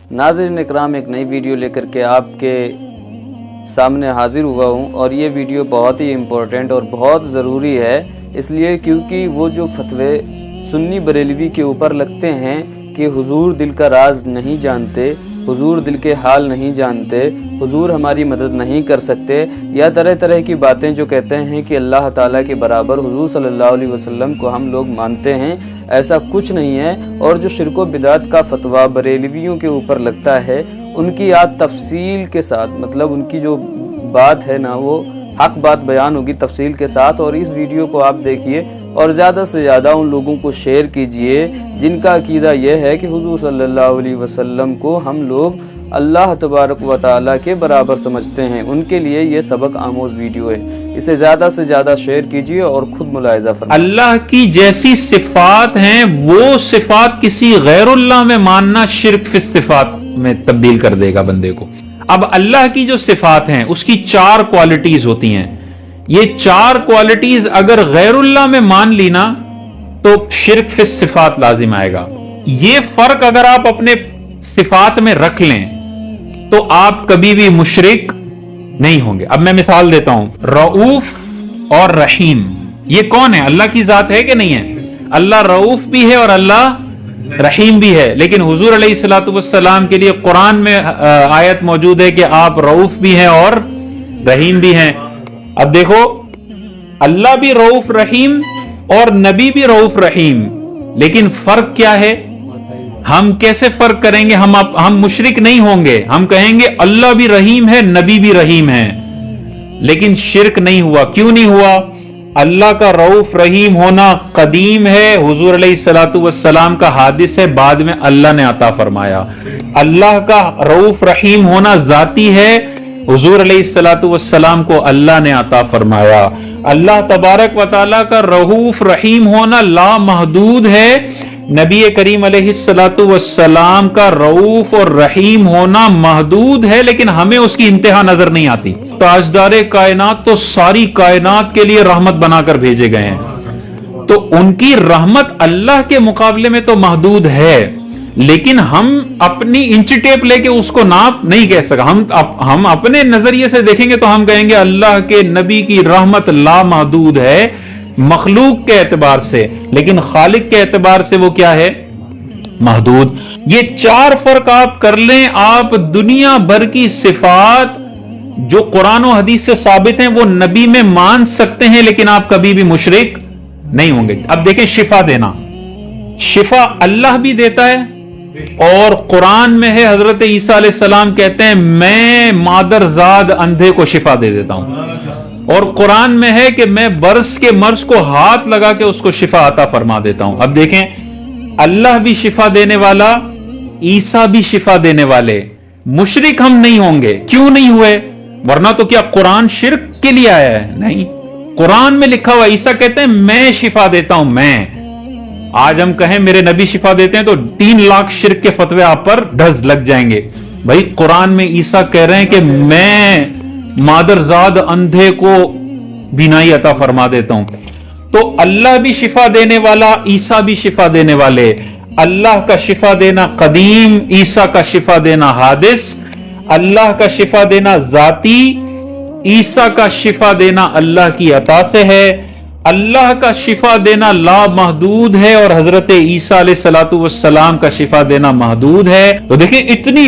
नाज़रीन इकराम, एक नई वीडियो लेकर के आपके सामने हाजिर हुआ हूँ और ये वीडियो बहुत ही इम्पोर्टेंट और बहुत ज़रूरी है, इसलिए क्योंकि वो जो फतवे सुन्नी बरेलवी के ऊपर लगते हैं कि हुजूर दिल का राज नहीं जानते, हुजूर दिल के हाल नहीं जानते, हुजूर हमारी मदद नहीं कर सकते, या तरह तरह की बातें जो कहते हैं कि अल्लाह ताला के बराबर हुजूर सल्लल्लाहु अलैहि वसल्लम को हम लोग मानते हैं, ऐसा कुछ नहीं है। और जो शिरक व बिदात का फतवा बरेलवियों के ऊपर लगता है, उनकी आज तफसील के साथ, मतलब उनकी जो बात है ना, वो हक बात बयान होगी तफसील के साथ। और इस वीडियो को आप देखिए और ज़्यादा से ज़्यादा उन लोगों को शेयर कीजिए जिनका अकीदा यह है कि हुजूर सल्लल्लाहु अलैहि वसल्लम को हम लोग अल्लाह तबारक व तआला के बराबर समझते हैं। उनके लिए ये सबक आमोज वीडियो है, इसे ज़्यादा से ज़्यादा शेयर कीजिए और खुद मुलाहिजा फरमाइए। अल्लाह की जैसी सिफात हैं वो सिफात किसी गैरुल्लाह में मानना शिर्क फिस सिफात में तब्दील कर देगा बंदे को। अब अल्लाह की जो सिफात हैं उसकी 4 क्वालिटीज होती हैं। ये 4 क्वालिटीज अगर गैरुल्लाह में मान ली ना तो शिर्क फिस सिफात लाजिम आएगा। ये फर्क अगर आप अपने सिफात में रख लें तो आप कभी भी मुशरिक नहीं होंगे। अब मैं मिसाल देता हूं, रऊफ और रहीम, ये कौन है? अल्लाह की जात है कि नहीं है? अल्लाह रऊफ भी है और अल्लाह रहीम भी है, लेकिन हुजूर अलैहिस्सलातु वस्सलाम के लिए कुरान में आयत मौजूद है कि आप रऊफ भी हैं और रहीम भी हैं। अब देखो, अल्लाह भी रऊफ रहीम और नबी भी रऊफ रहीम, लेकिन फर्क क्या है? हम कैसे फर्क करेंगे? हम मुशरिक नहीं होंगे, हम कहेंगे अल्लाह भी रहीम है, नबी भी रहीम है, लेकिन शिर्क नहीं हुआ। क्यों नहीं हुआ? अल्लाह का रऊफ रहीम होना कदीम है, हुजूर अलैहिस्सलातु वस्सलाम का हादिस है, बाद में अल्लाह ने अता फरमाया। अल्लाह का रऊफ रहीम होना जाती है, हुजूर अलैहिस्सलातु वस्सलाम को अल्लाह ने अता फरमाया। अल्लाह तबारक व तआला का रऊफ रहीम होना ला महदूद है, नबी करीम अलैहिस्सलातु वस्सलाम का रऊफ और रहीम होना महदूद है, लेकिन हमें उसकी इंतहा नजर नहीं आती। ताजदारे कायनात तो सारी कायनात के लिए रहमत बनाकर भेजे गए हैं, तो उनकी रहमत अल्लाह के मुकाबले में तो महदूद है, लेकिन हम अपनी इंच टेप लेके उसको नाप नहीं कह सका। हम अपने नजरिए से देखेंगे तो हम कहेंगे अल्लाह के नबी की रहमत ला महदूद है मखलूक के एतबार से, लेकिन खालिक के एतबार से वो क्या है? महदूद। ये 4 फर्क आप कर लें, आप दुनिया भर की सिफात जो कुरान और हदीस से साबित हैं वो नबी में मान सकते हैं, लेकिन आप कभी भी मुशरिक नहीं होंगे। अब देखें, शिफा देना, शिफा अल्लाह भी देता है और कुरान में है, हजरत ईसा अलैहिस्सलाम कहते हैं मैं मादरजाद अंधे को शिफा दे देता हूं, और कुरान में है कि मैं बरस के मर्ज को हाथ लगा के उसको शिफा अता फरमा देता हूं। अब देखें, अल्लाह भी शिफा देने वाला, ईसा भी शिफा देने वाले, मुशरिक हम नहीं होंगे। क्यों नहीं हुए? वरना तो क्या कुरान शिर्क के लिए आया है? नहीं, कुरान में लिखा हुआ, ईसा कहते हैं मैं शिफा देता हूं। मैं आज हम कहें मेरे नबी शिफा देते हैं तो 3 लाख शिर्क के फतवे आप पर ढस लग जाएंगे। भाई कुरान में ईसा कह रहे हैं कि मैं मादरजाद अंधे को बीनाई अता फरमा देता हूं। तो अल्लाह भी शिफा देने वाला, ईसा भी शिफा देने वाले। अल्लाह का शिफा देना कदीम, ईसा का शिफा देना हादिस। अल्लाह का शिफा देना जाती, ईसा का शिफा देना अल्लाह की अता से है। अल्लाह का शिफा देना ला महदूद है और हजरत ईसा अलैहिस्सलातु वस्सलाम का शिफा देना महदूद है। तो देखिए, इतनी